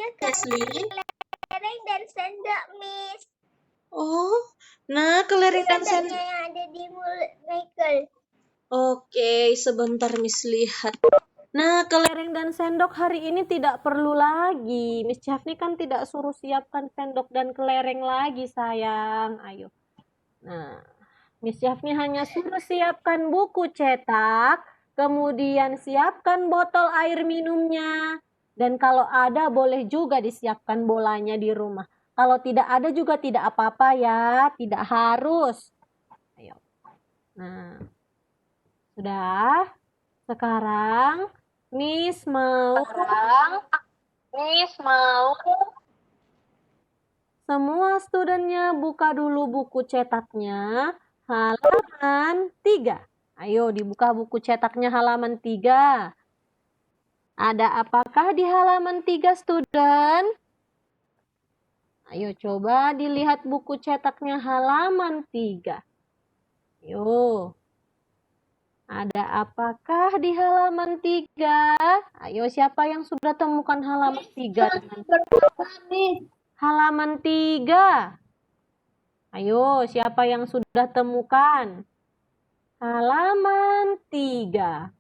Ada kelereng dan sendok, Miss. Oh, nah kelereng dan Sendoknya sendok. yang ada di mulut Michael. Oke, sebentar Miss lihat. Nah, kelereng dan sendok hari ini tidak perlu lagi. Miss Chafni kan tidak suruh siapkan sendok dan kelereng lagi, sayang. Ayo. Nah, Miss Chafni hanya suruh siapkan buku cetak, kemudian siapkan botol air minumnya, dan kalau ada boleh juga disiapkan bolanya di rumah. Kalau tidak ada juga tidak apa-apa ya, tidak harus. Ayo. Nah, sudah. Sekarang Miss mau semua studennya buka dulu buku cetaknya halaman 3. Ayo dibuka buku cetaknya halaman 3. Ada apakah di halaman 3, student? Ayo coba dilihat buku cetaknya halaman 3. Ayo. Ada apakah di halaman 3? Ayo, siapa yang sudah temukan halaman 3? Halaman 3. Ayo, siapa yang sudah temukan? Halaman 3.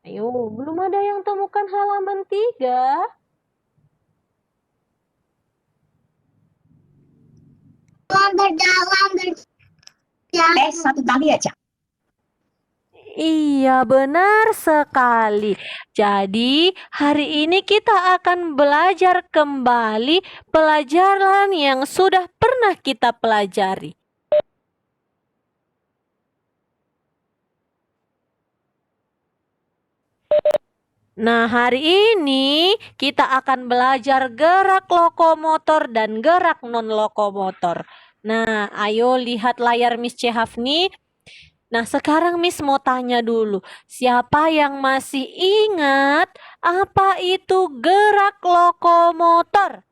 Ayo, belum ada yang temukan halaman 3. Berjalan. Satu kali aja. Iya, benar sekali. Jadi, hari ini kita akan belajar kembali pelajaran yang sudah pernah kita pelajari. Nah, hari ini kita akan belajar gerak lokomotor dan gerak non-lokomotor. Nah, ayo lihat layar Miss Chafni. Nah, sekarang Miss mau tanya dulu, siapa yang masih ingat apa itu gerak lokomotor?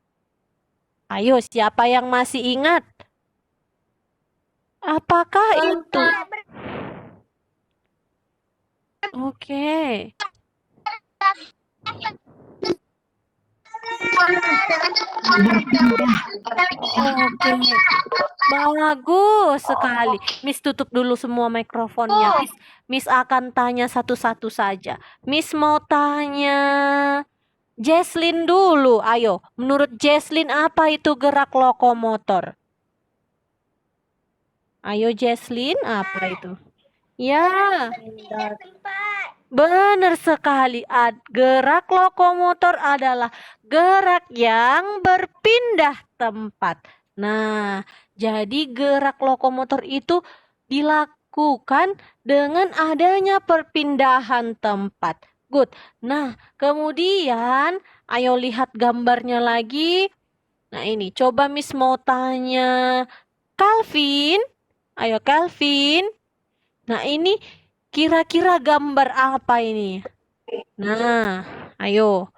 Ayo, siapa yang masih ingat? Apakah itu? Oke. Oke. Bagus sekali. Miss tutup dulu semua mikrofonnya. Miss akan tanya satu-satu saja. Miss mau tanya Jesslyn dulu. Ayo, menurut Jesslyn apa itu gerak lokomotor? Ayo Jesslyn, apa itu? Ya, benar sekali. Gerak lokomotor adalah gerak yang berpindah tempat. Nah, jadi gerak lokomotor itu dilakukan dengan adanya perpindahan tempat. Good. Nah, kemudian ayo lihat gambarnya lagi. Nah, ini coba Miss mau tanya Calvin. Ayo Calvin. Nah, ini kira-kira gambar apa ini? Nah, ayo.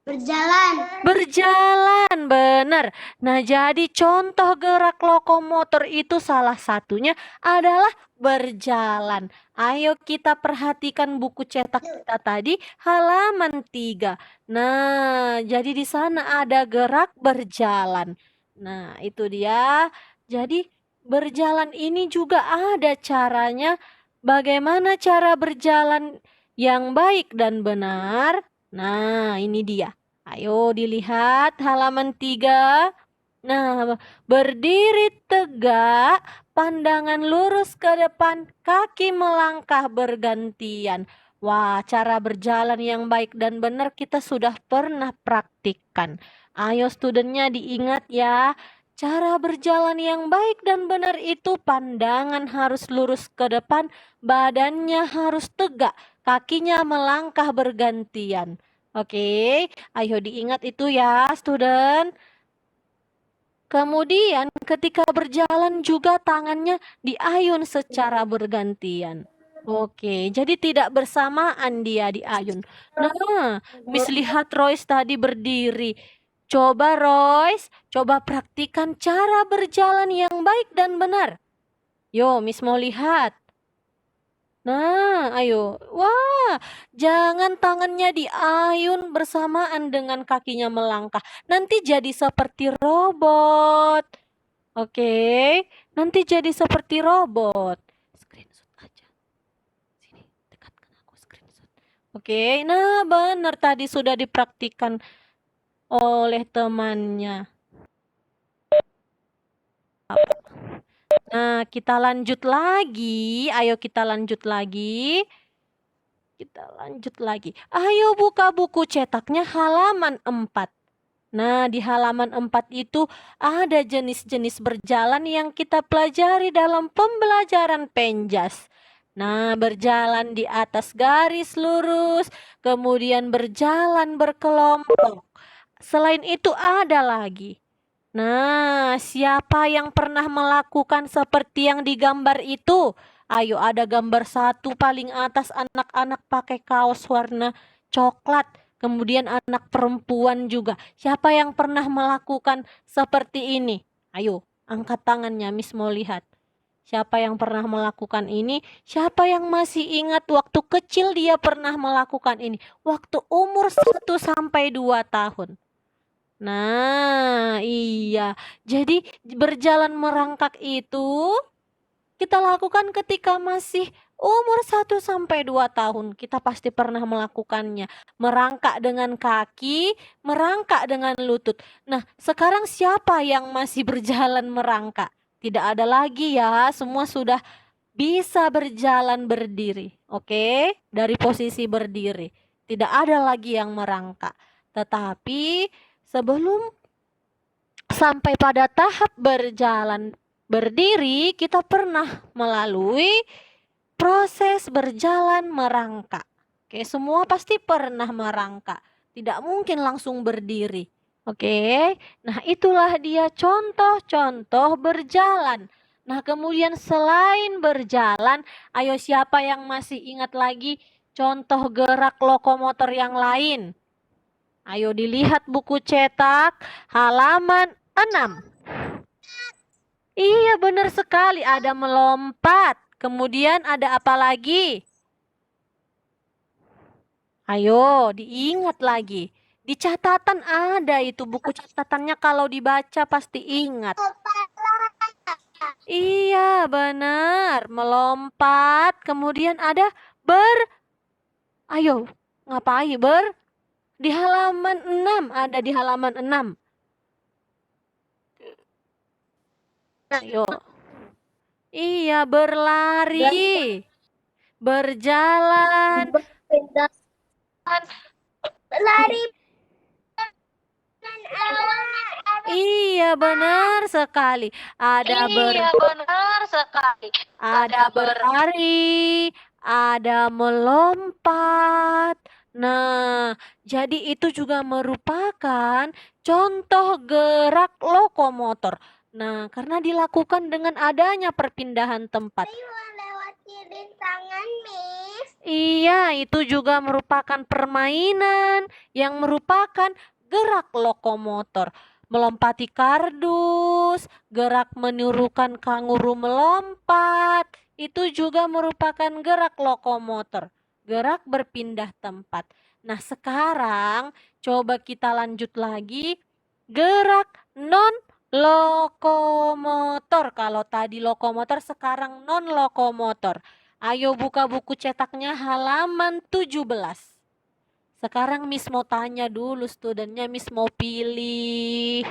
Berjalan, benar. Nah, jadi contoh gerak lokomotor itu salah satunya adalah berjalan. Ayo kita perhatikan buku cetak kita tadi halaman 3. Nah, jadi di sana ada gerak berjalan. Nah, itu dia. Jadi berjalan ini juga ada caranya. Bagaimana cara berjalan yang baik dan benar? Nah, ini dia. Ayo dilihat halaman 3. Nah, berdiri tegak, pandangan lurus ke depan, kaki melangkah bergantian. Wah, cara berjalan yang baik dan benar kita sudah pernah praktikkan. Ayo studentnya diingat ya. Cara berjalan yang baik dan benar itu pandangan harus lurus ke depan, badannya harus tegak, kakinya melangkah bergantian. Oke, ayo diingat itu ya, student. Kemudian ketika berjalan juga tangannya diayun secara bergantian. Oke, jadi tidak bersamaan dia diayun. Nah, Miss lihat Royce tadi berdiri. Coba Royce, coba praktikan cara berjalan yang baik dan benar. Yo, Miss mau lihat. Nah, ayo. Wah, jangan tangannya diayun bersamaan dengan kakinya melangkah. Nanti jadi seperti robot. Oke, nanti jadi seperti robot. Screenshot aja. Sini, dekatkan aku screenshot. Oke, nah benar tadi sudah dipraktikkan oleh temannya. Nah, kita lanjut lagi. Ayo kita lanjut lagi. Kita lanjut lagi. Ayo buka buku cetaknya halaman 4. Nah, di halaman 4 itu ada jenis-jenis berjalan yang kita pelajari dalam pembelajaran penjas. Nah, berjalan di atas garis lurus, kemudian berjalan berkelompok. Selain itu ada lagi. Nah, siapa yang pernah melakukan seperti yang digambar itu? Ayo, ada gambar 1 paling atas anak-anak pakai kaos warna coklat. Kemudian anak perempuan juga. Siapa yang pernah melakukan seperti ini? Ayo, angkat tangannya, Miss mau lihat. Siapa yang pernah melakukan ini? Siapa yang masih ingat waktu kecil dia pernah melakukan ini? Waktu umur 1 sampai 2 tahun. Nah, iya. Jadi berjalan merangkak itu kita lakukan ketika masih umur 1 sampai 2 tahun. Kita pasti pernah melakukannya. Merangkak dengan kaki, merangkak dengan lutut. Nah, sekarang siapa yang masih berjalan merangkak? Tidak ada lagi ya, semua sudah bisa berjalan berdiri. Oke, dari posisi berdiri. Tidak ada lagi yang merangkak. Tetapi sebelum sampai pada tahap berjalan berdiri, kita pernah melalui proses berjalan merangkak. Oke, semua pasti pernah merangkak. Tidak mungkin langsung berdiri. Oke, nah itulah dia contoh-contoh berjalan. Nah, kemudian selain berjalan, ayo siapa yang masih ingat lagi contoh gerak lokomotor yang lain? Ayo dilihat buku cetak halaman 6. Iya, benar sekali, ada melompat. Kemudian ada apa lagi? Ayo, diingat lagi. Di catatan ada itu buku catatannya, kalau dibaca pasti ingat. Iya, benar. Melompat. Kemudian ada Ayo, ngapain di halaman 6, ada di halaman 6. Ayo. Iya, berlari. Berjalan. Lari. Iya, benar sekali. Ada berlari, ada melompat. Nah, jadi itu juga merupakan contoh gerak lokomotor. Nah, karena dilakukan dengan adanya perpindahan tempat. Lewati rintangan, Miss. Iya, itu juga merupakan permainan yang merupakan gerak lokomotor. Melompati kardus, gerak menirukan kanguru melompat, itu juga merupakan gerak lokomotor, gerak berpindah tempat. Nah, sekarang coba kita lanjut lagi, gerak non-lokomotor. Kalau tadi lokomotor, sekarang non-lokomotor. Ayo buka buku cetaknya halaman 17. Sekarang Miss mau tanya dulu studentnya, Miss mau pilih.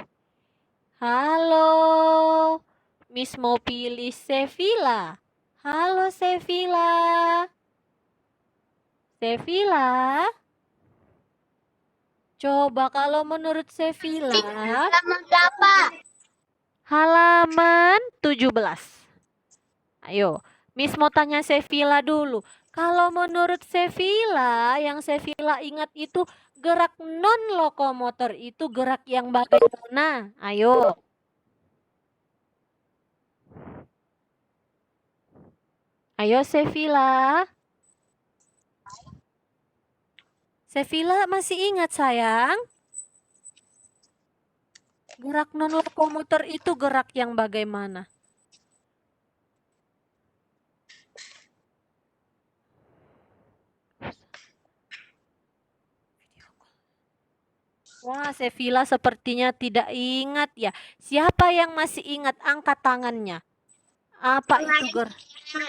Halo, Miss mau pilih Sevilla. Halo Sevilla. Sevilla. Coba kalau menurut Sevilla. Halaman berapa? Halaman 17. Ayo, Miss mau tanya Sevilla dulu. Kalau menurut Sevilla, yang Sevilla ingat itu gerak non-lokomotor itu gerak yang bagaimana? Ayo. Ayo Sevilla. Sevilla masih ingat sayang? Gerak non-lokomotor itu gerak yang bagaimana? Wah, Sevilla sepertinya tidak ingat ya. Siapa yang masih ingat? Angkat tangannya. Apa itu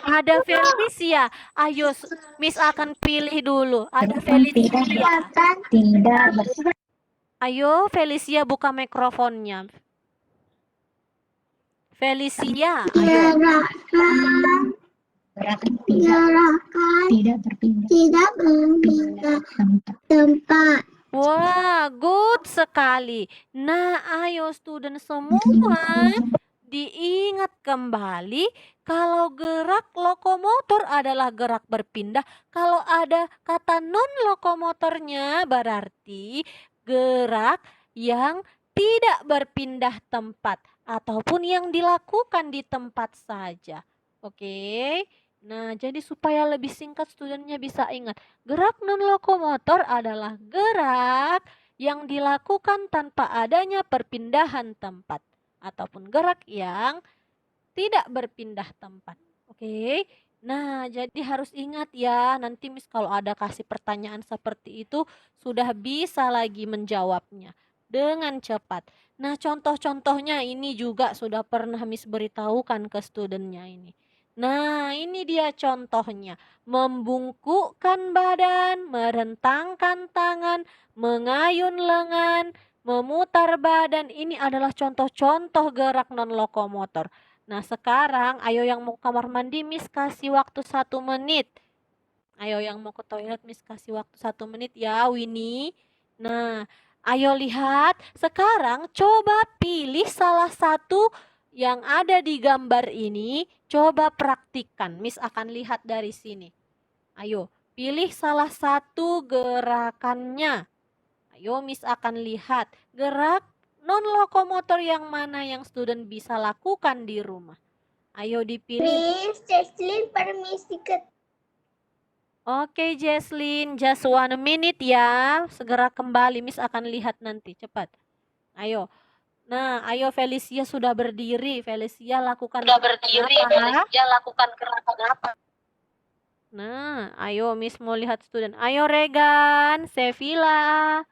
Ada Felicia. Ayo, Miss akan pilih dulu. Ada Depan tidak Felicia. tidak ber Ayo, Felicia buka mikrofonnya. Felicia, ayo. gerakan tidak berpindah tempat. Wah, good sekali. Nah, ayo student semua diingat kembali kalau gerak lokomotor adalah gerak berpindah. Kalau ada kata non lokomotornya berarti gerak yang tidak berpindah tempat ataupun yang dilakukan di tempat saja. Oke. Nah, jadi supaya lebih singkat studentnya bisa ingat. Gerak non-lokomotor adalah gerak yang dilakukan tanpa adanya perpindahan tempat ataupun gerak yang tidak berpindah tempat. Oke. Nah, jadi harus ingat ya, nanti Miss kalau ada kasih pertanyaan seperti itu sudah bisa lagi menjawabnya dengan cepat. Nah, contoh-contohnya ini juga sudah pernah Miss beritahukan ke studentnya ini. Nah, ini dia contohnya. Membungkukkan badan, merentangkan tangan, mengayun lengan, memutar badan. Ini adalah contoh-contoh gerak non-lokomotor. Nah, sekarang ayo yang mau kamar mandi Miss kasih waktu 1 menit. Ayo yang mau ke toilet Miss kasih waktu 1 menit ya, Winnie. Nah, ayo lihat. Sekarang coba pilih salah satu yang ada di gambar ini. Coba praktikkan. Miss akan lihat dari sini. Ayo, pilih salah satu gerakannya. Ayo, Miss akan lihat gerak non-lokomotor yang mana yang student bisa lakukan di rumah. Ayo dipilih. Miss Jesslyn permisi ke Oke, Jesslyn, just 1 minute ya. Segera kembali, Miss akan lihat nanti. Cepat. Ayo. Nah, ayo Felicia sudah berdiri. Felicia lakukan lakukan gerakan apa? Nah, ayo Miss mau lihat student. Ayo Regan, Sevilla,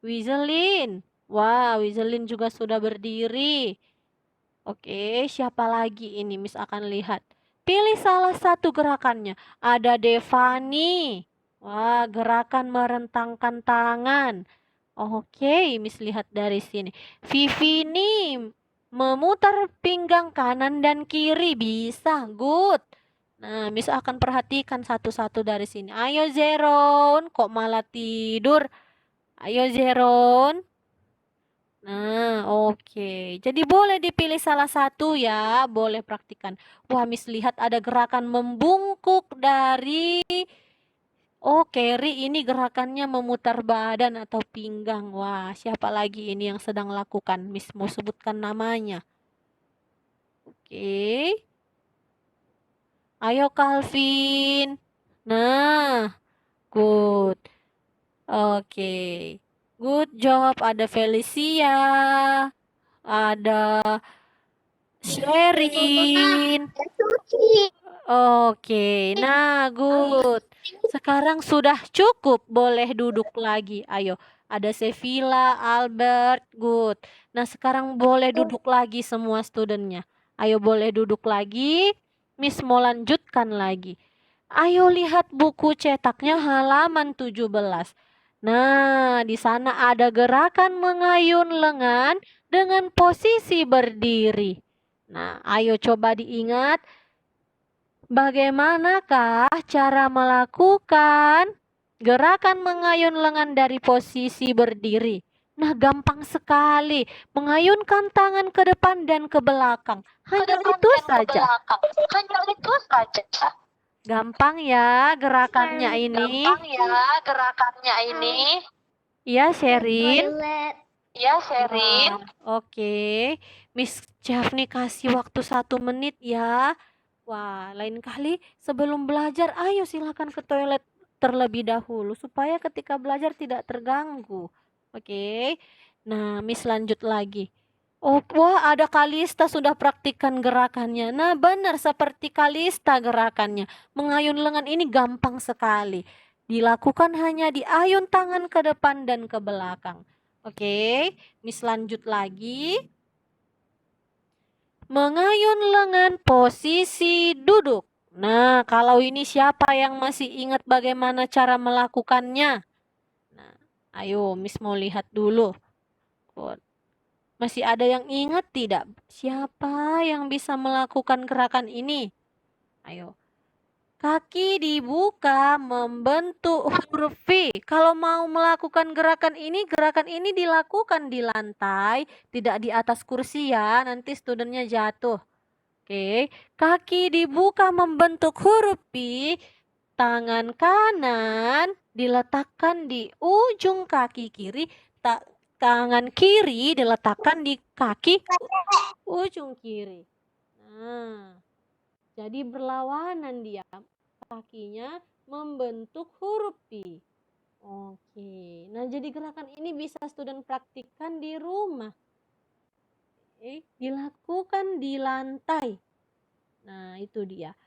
Wizelin. Wah, Wizelin juga sudah berdiri. Oke, siapa lagi ini Miss akan lihat. Pilih salah satu gerakannya. Ada Devani. Wah, gerakan merentangkan tangan. Oke, Miss lihat dari sini. Vivi nih memutar pinggang kanan dan kiri bisa. Good. Nah, Miss akan perhatikan satu-satu dari sini. Ayo Zeron, kok malah tidur? Ayo Zeron. Nah, oke. Jadi boleh dipilih salah satu ya, boleh praktikan. Wah, Miss lihat ada gerakan membungkuk dari Carrie ini gerakannya memutar badan atau pinggang. Wah, siapa lagi ini yang sedang lakukan? Miss mau sebutkan namanya. Oke. Ayo Calvin. Nah, good. Oke. Good job. Ada Felicia. Ada Sherin. Oke, nah good. Sekarang sudah cukup, boleh duduk lagi. Ayo, ada Sevilla, Albert, good. Nah, sekarang boleh duduk lagi semua studentnya. Ayo boleh duduk lagi. Miss mau lanjutkan lagi. Ayo lihat buku cetaknya halaman 17. Nah, di sana ada gerakan mengayun lengan dengan posisi berdiri. Nah, ayo coba diingat. Bagaimanakah cara melakukan gerakan mengayun lengan dari posisi berdiri? Nah, gampang sekali. Mengayunkan tangan ke depan dan ke belakang. Hanya itu saja. Gampang ya gerakannya ini. Iya, Sherin. toilet. Wah, oke. Miss Jafni kasih waktu 1 menit ya. Wah, lain kali sebelum belajar, ayo silakan ke toilet terlebih dahulu supaya ketika belajar tidak terganggu. Oke. Nah, Miss lanjut lagi. Oh, wah ada Kalista sudah praktikkan gerakannya. Nah, benar seperti Kalista gerakannya. Mengayun lengan ini gampang sekali. Dilakukan hanya diayun tangan ke depan dan ke belakang. Oke, Miss lanjut lagi. Mengayun lengan posisi duduk. Nah, kalau ini siapa yang masih ingat bagaimana cara melakukannya? Nah, ayo Miss mau lihat dulu. Masih ada yang ingat tidak? Siapa yang bisa melakukan gerakan ini? Ayo. Kaki dibuka membentuk huruf V. Kalau mau melakukan gerakan ini dilakukan di lantai, tidak di atas kursi ya. Nanti studentnya jatuh. Oke, kaki dibuka membentuk huruf V. Tangan kanan diletakkan di ujung kaki kiri. Tangan kiri diletakkan di kaki ujung kiri. Nah, jadi berlawanan dia. Kakinya membentuk huruf V. Oke, nah jadi gerakan ini bisa student praktikkan di rumah. Dilakukan di lantai. Nah, itu dia.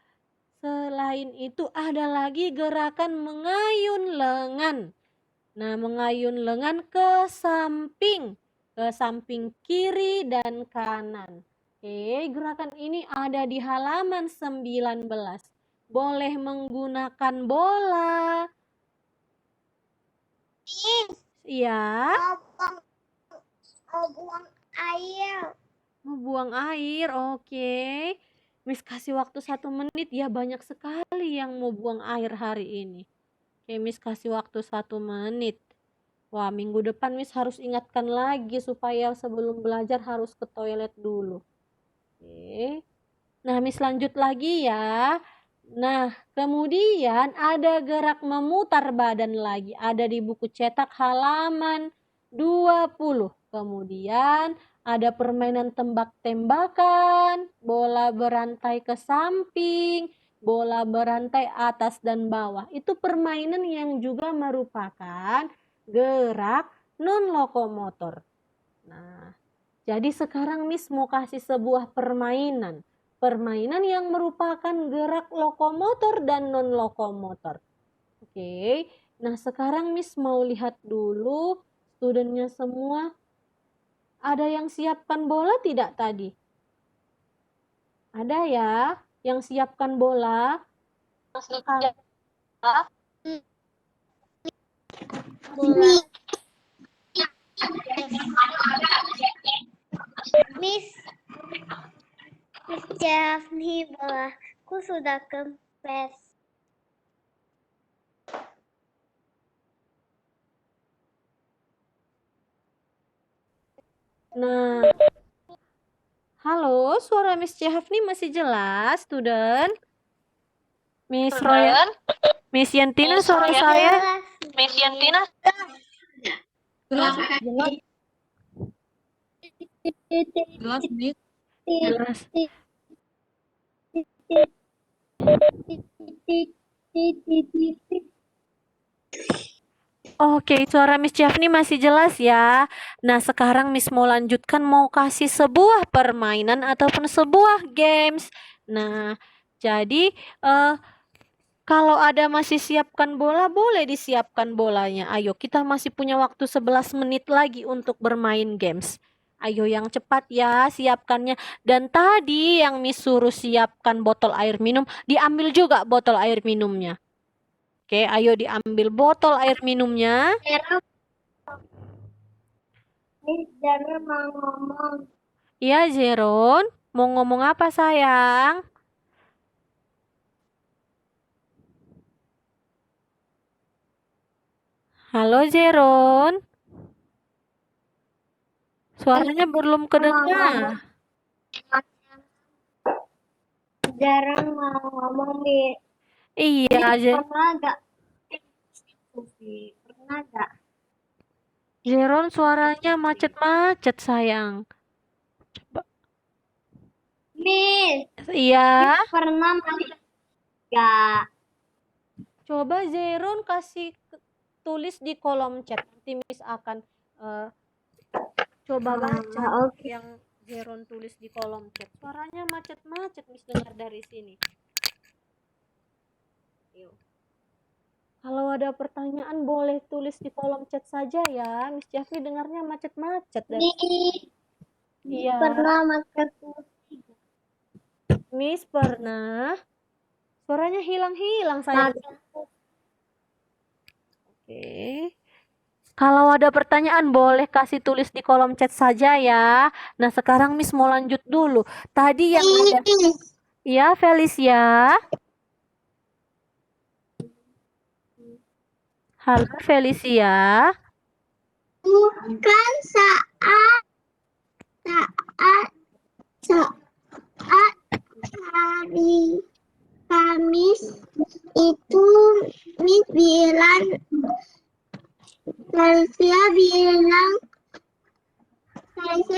Selain itu ada lagi gerakan mengayun lengan. Nah, mengayun lengan ke samping kiri dan kanan. Oke, gerakan ini ada di halaman 19. Boleh menggunakan bola. Iya. Mau buang air. Mau buang air, oke. Miss kasih waktu 1 menit ya, banyak sekali yang mau buang air hari ini. Oke, Miss kasih waktu 1 menit. Wah, minggu depan Miss harus ingatkan lagi supaya sebelum belajar harus ke toilet dulu. Oke. Nah, Miss lanjut lagi ya. Nah, kemudian ada gerak memutar badan lagi. Ada di buku cetak halaman 20. Kemudian ada permainan tembak-tembakan, bola berantai ke samping, bola berantai atas dan bawah. Itu permainan yang juga merupakan gerak non-lokomotor. Nah, jadi sekarang Miss mau kasih sebuah permainan. Permainan yang merupakan gerak lokomotor dan non-lokomotor. Oke, nah sekarang Miss mau lihat dulu studentnya semua. Ada yang siapkan bola tidak tadi? Ada ya yang siapkan bola? Miss Jafni bawahku sudah kempes. Nah, halo, suara Miss Jafni masih jelas, student? Miss Royan, Miss Yantina, suara saya? Miss Yantina. Jelas. Oke, suara Miss Jafni masih jelas ya. Nah, sekarang Miss mau lanjutkan, mau kasih sebuah permainan ataupun sebuah games. Nah, jadi kalau ada masih siapkan bola, boleh disiapkan bolanya. Ayo, kita masih punya waktu 11 menit lagi untuk bermain games. Ayo yang cepat ya siapkannya. Dan tadi yang Miss suruh siapkan botol air minum, diambil juga botol air minumnya. Oke, ayo diambil botol air minumnya. Zara mau ngomong. Iya, Zeron. Mau ngomong apa, sayang? Halo, Zeron. Suaranya belum kedengar. Zara mau ngomong, Bi. Iya, Pernah gak? Pernah gak? Zeron suaranya macet-macet, sayang. Coba. Miss, Iya. pernah macet gak? Coba Zeron kasih tulis di kolom chat. Nanti Miss akan coba baca yang Zeron tulis di kolom chat. Suaranya macet-macet Miss dengar dari sini. Yuk. Kalau ada pertanyaan boleh tulis di kolom chat saja ya. Miss Jafri dengarnya macet-macet dari Iya, Pernah makan Miss pernah. Suaranya hilang-hilang saya. Oke. Kalau ada pertanyaan boleh kasih tulis di kolom chat saja ya. Nah, sekarang Miss mau lanjut dulu. Tadi yang ada ya Felicia. Halo Felicia. bukan saat hari Kamis itu Miss bilang Felicia bilang nanti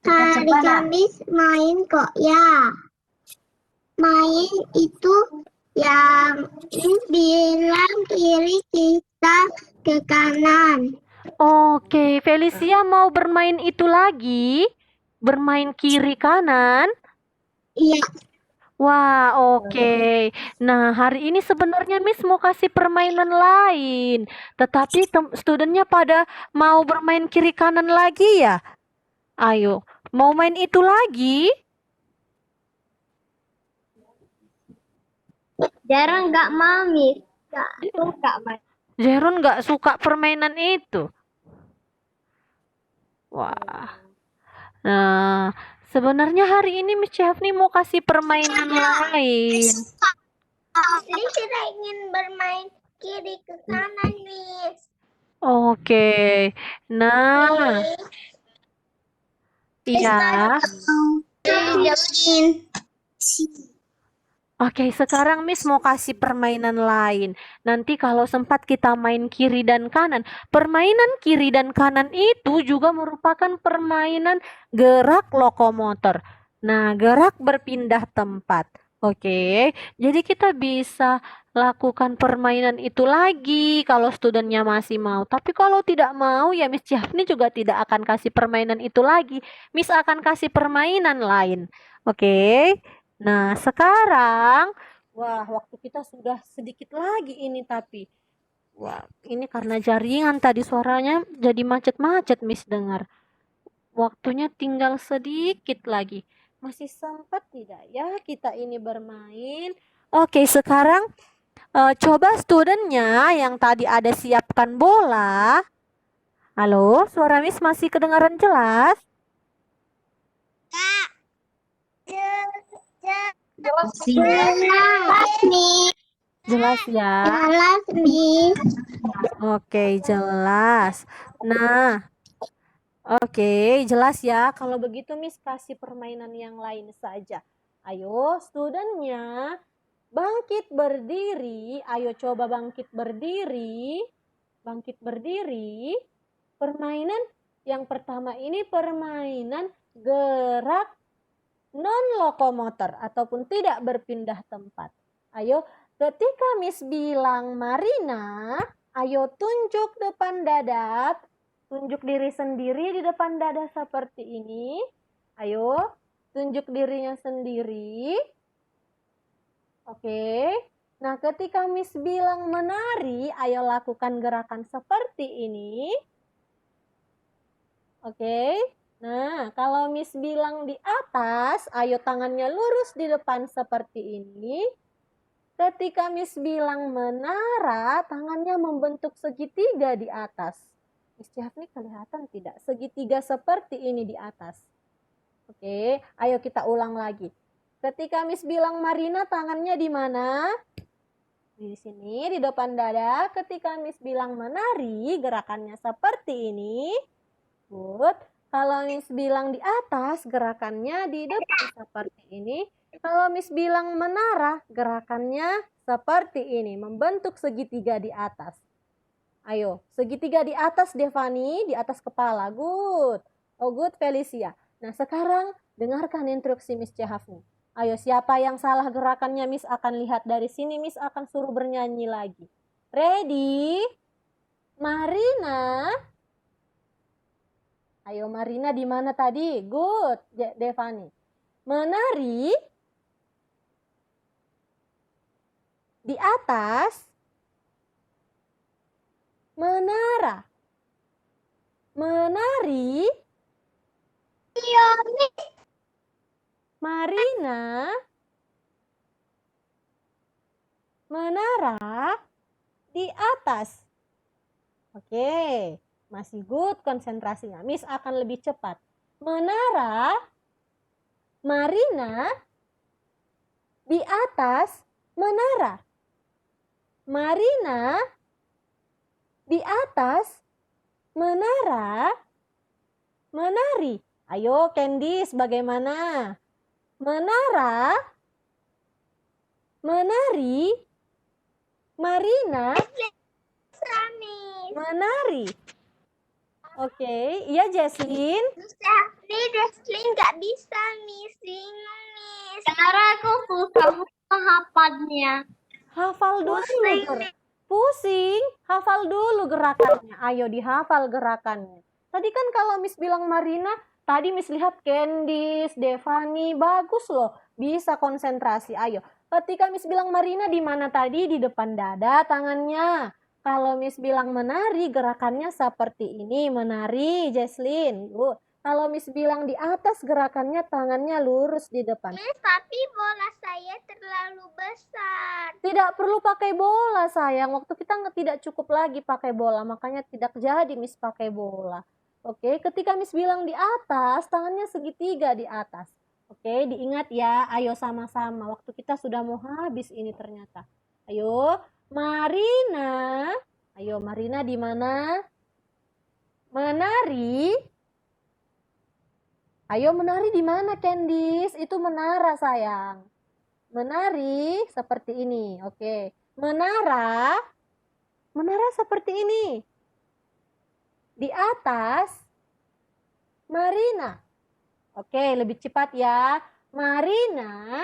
hari Kamis main kok ya. Main itu yang Miss bilang kiri kita ke kanan. Oke, Felicia mau bermain itu lagi? Bermain kiri kanan? Iya. Wah, oke. Nah, hari ini sebenarnya Miss mau kasih permainan lain. Tetapi studennya pada mau bermain kiri kanan lagi ya? Ayo, mau main itu lagi? Jarang nggak mami, nggak suka main. Jeron nggak suka permainan itu. Wah. Nah, sebenarnya hari ini Miss Syafni mau kasih permainan lain. Ini kita ingin bermain kiri ke kanan, Miss. Oke. Nah, iya. Dijauhin. Oke, sekarang Miss mau kasih permainan lain. Nanti kalau sempat kita main kiri dan kanan. Permainan kiri dan kanan itu juga merupakan permainan gerak lokomotor. Nah, gerak berpindah tempat. Oke, jadi kita bisa lakukan permainan itu lagi kalau studennya masih mau. Tapi kalau tidak mau ya Miss Jafni juga tidak akan kasih permainan itu lagi. Miss akan kasih permainan lain. Oke. Nah, sekarang, wah, waktu kita sudah sedikit lagi ini tapi, wah, ini karena jaringan tadi suaranya jadi macet-macet, Miss dengar. Waktunya tinggal sedikit lagi. Masih sempat tidak ya kita ini bermain? Oke, sekarang coba studennya yang tadi ada siapkan bola. Halo, suara Miss masih kedengaran jelas? Jelas, Miss. Jelas ya? Jelas, Miss. Oke, jelas. Nah, oke, jelas ya. Kalau begitu Miss kasih permainan yang lain saja. Ayo, studennya bangkit berdiri. Ayo coba bangkit berdiri. Bangkit berdiri. Permainan yang pertama ini permainan gerak non-lokomotor ataupun tidak berpindah tempat. Ayo, ketika Miss bilang Marina, ayo tunjuk depan dada. Tunjuk diri sendiri di depan dada seperti ini. Ayo, tunjuk dirinya sendiri. Oke. Nah, ketika Miss bilang menari, ayo lakukan gerakan seperti ini. Oke. Nah, kalau Miss bilang di atas, ayo tangannya lurus di depan seperti ini. Ketika Miss bilang menara, tangannya membentuk segitiga di atas. Miss Jafni kelihatan tidak? Segitiga seperti ini di atas. Oke, ayo kita ulang lagi. Ketika Miss bilang Marina, tangannya di mana? Di sini, di depan dada. Ketika Miss bilang menari, gerakannya seperti ini. Good. Kalau Miss bilang di atas, gerakannya di depan seperti ini. Kalau Miss bilang menara, gerakannya seperti ini. Membentuk segitiga di atas. Ayo, segitiga di atas Devani, di atas kepala. Good. Oh good Felicia. Nah sekarang dengarkan instruksi Miss Jahafni. Ayo siapa yang salah gerakannya Miss akan lihat dari sini. Miss akan suruh bernyanyi lagi. Ready? Marina. Ayo Marina di mana tadi? Good Devani. menari di atas menara. Menari Iya, Marina menara di atas. Oke, masih good konsentrasinya. Miss akan lebih cepat. Menara Marina di atas menara. Marina di atas menara menari. Ayo Candice, bagaimana? Menara menari Marina bisa, Miss. menari. Oke, iya Jesslyn. Bisa. Nih, Deslin nggak bisa, Miss. Bingung, Miss. Karena aku susah menghafalnya. Hafal dulu. Pusing, Pusing, hafal dulu gerakannya. Ayo dihafal gerakannya. Tadi kan kalau Miss bilang Marina, tadi Miss lihat Candice, Devani, bagus loh. Bisa konsentrasi. Ayo. Ketika Miss bilang Marina di mana tadi? Di depan dada tangannya. Kalau Miss bilang menari, gerakannya seperti ini. Menari, Jesslyn. Kalau Miss bilang di atas, gerakannya tangannya lurus di depan. Miss, tapi bola saya terlalu besar. Tidak perlu pakai bola sayang. Waktu kita tidak cukup lagi pakai bola. Makanya tidak jadi Miss pakai bola. Oke, ketika Miss bilang di atas, tangannya segitiga di atas. Oke, diingat ya. Ayo sama-sama. Waktu kita sudah mau habis ini ternyata. Ayo, Marina. Ayo, Marina di mana? Menari. Ayo, menari di mana, Candice? Itu menara, sayang. Menari seperti ini. Oke. Menara seperti ini. Di atas Marina. Oke, lebih cepat ya. Marina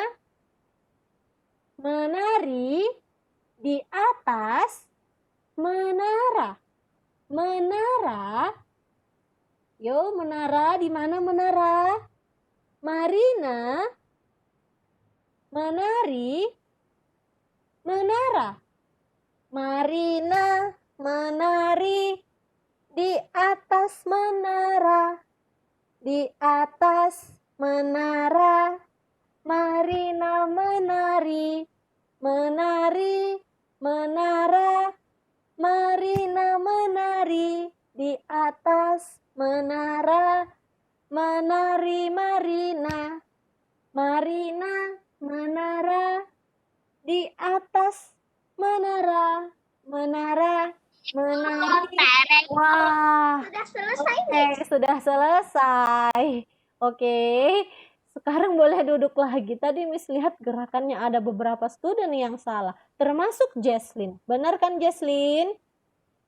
menari di atas menara. Menara. Yo, menara di mana menara? Marina menari menara. Marina menari di atas menara. Di atas menara. Marina menari. Menari menara. Marina menari di atas menara. Menari Marina. Marina menara di atas menara. Menara menari. Wah, Sudah selesai, oke, sudah selesai. Oke, sekarang boleh duduk lagi. Tadi Miss lihat gerakannya ada beberapa student yang salah, termasuk Jesslyn. Benar kan Jesslyn?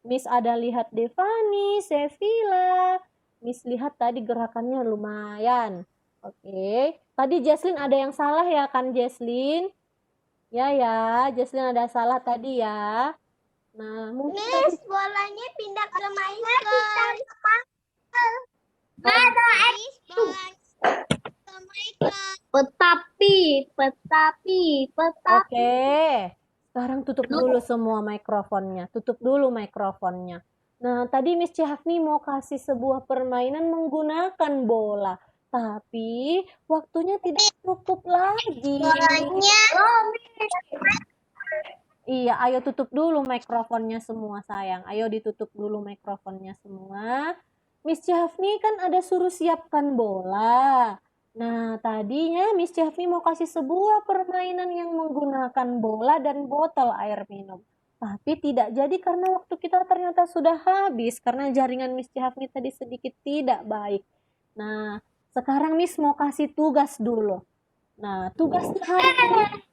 Miss ada lihat Devani, Sevilla. Miss lihat tadi gerakannya lumayan. Oke, tadi Jesslyn ada yang salah ya kan Jesslyn? Ya, Jesslyn ada salah tadi ya. Nah, mungkin Miss, bolanya pindah ke Michael. Ada Miss, bolanya ke Michael. Petapi. Oke, sekarang tutup dulu semua mikrofonnya. Tutup dulu mikrofonnya. Nah, tadi Miss Cihafni mau kasih sebuah permainan menggunakan bola. Tapi waktunya tidak cukup lagi. Bolanya. Iya, ayo tutup dulu mikrofonnya semua sayang. Ayo ditutup dulu mikrofonnya semua. Miss Cihafni kan ada suruh siapkan bola. Nah, tadinya Miss Cihafni mau kasih sebuah permainan yang menggunakan bola dan botol air minum. Tapi tidak jadi karena waktu kita ternyata sudah habis. Karena jaringan Miss Cihafni tadi sedikit tidak baik. Nah, sekarang Miss mau kasih tugas dulu. Nah, tugasnya hari ini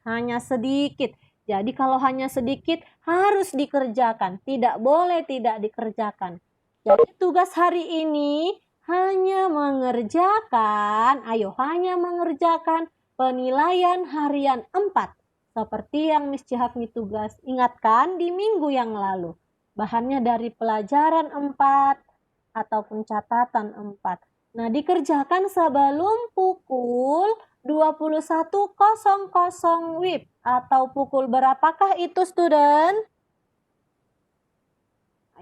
hanya sedikit. Jadi kalau hanya sedikit harus dikerjakan, tidak boleh tidak dikerjakan. Jadi tugas hari ini hanya mengerjakan penilaian harian 4. Seperti yang Miss Cihafni tugas ingatkan di minggu yang lalu. Bahannya dari pelajaran 4 ataupun catatan 4. Nah, dikerjakan sebelum pukul 21.00 WIB. Atau pukul berapakah itu, student?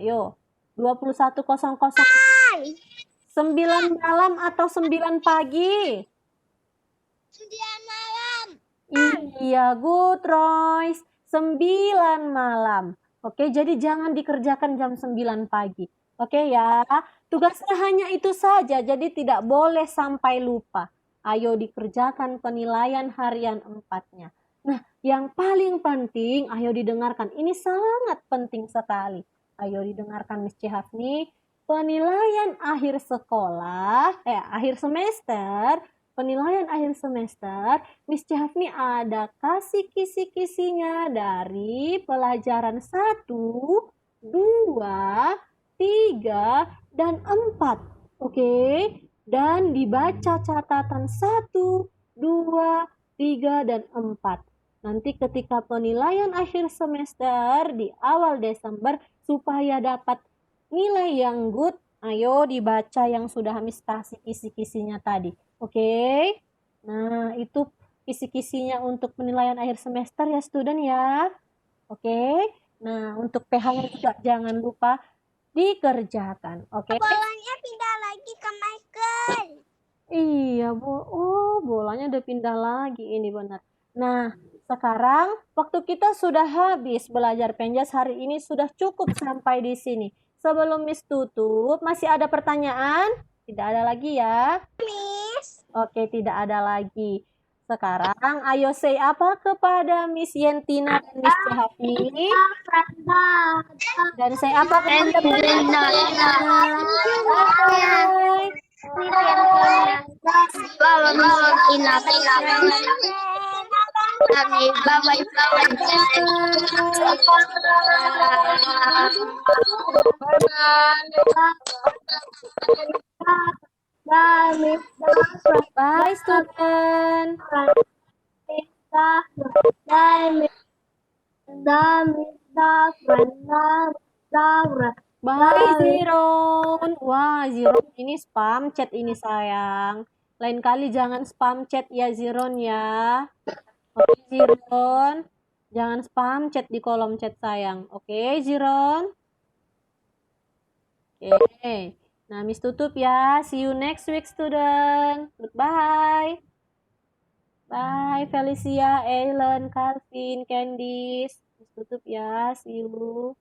Ayo, 21.00. 9 malam atau 9 pagi? 9 malam. Iya, good, Royce. 9 malam. Oke, jadi jangan dikerjakan jam 9 pagi. Oke ya, tugasnya hanya itu saja, jadi tidak boleh sampai lupa. Ayo dikerjakan penilaian harian 4-nya. Nah, yang paling penting, ayo didengarkan. Ini sangat penting sekali. Ayo didengarkan Miss Cihafni. Penilaian akhir sekolah, akhir semester, penilaian akhir semester, Miss Cihafni ada kasih kisi-kisinya dari pelajaran 1, 2, 3, dan 4. Oke? Dan dibaca catatan 1, 2, 3, dan 4. Nanti ketika penilaian akhir semester di awal Desember supaya dapat nilai yang good, ayo dibaca yang sudah Miss kasih kisi-kisinya tadi. Oke? Nah, itu kisi-kisinya untuk penilaian akhir semester ya, student ya. Oke? Nah, untuk PH-nya juga jangan lupa dikerjakan. Oke? Bolanya pindah lagi ke Michael. Iya, bolanya udah pindah lagi, ini benar. Nah, sekarang waktu kita sudah habis belajar penjas hari ini, sudah cukup sampai di sini. Sebelum Miss tutup, masih ada pertanyaan? Tidak ada lagi ya? Miss. Oke, tidak ada lagi. Sekarang ayo say apa kepada Miss Yentina dan Miss Cihafni? Dan say apa kepada Bye, student. Bye, Ziron. Wah, Ziron ini spam chat ini sayang. Lain kali jangan spam chat ya, Ziron ya. Oke, Ziron. Jangan spam chat di kolom chat sayang. Oke, Ziron. Oke. Nah, Miss tutup ya. See you next week, student. Goodbye. Bye, Felicia, Ellen, Calvin, Candice. Miss tutup ya. See you.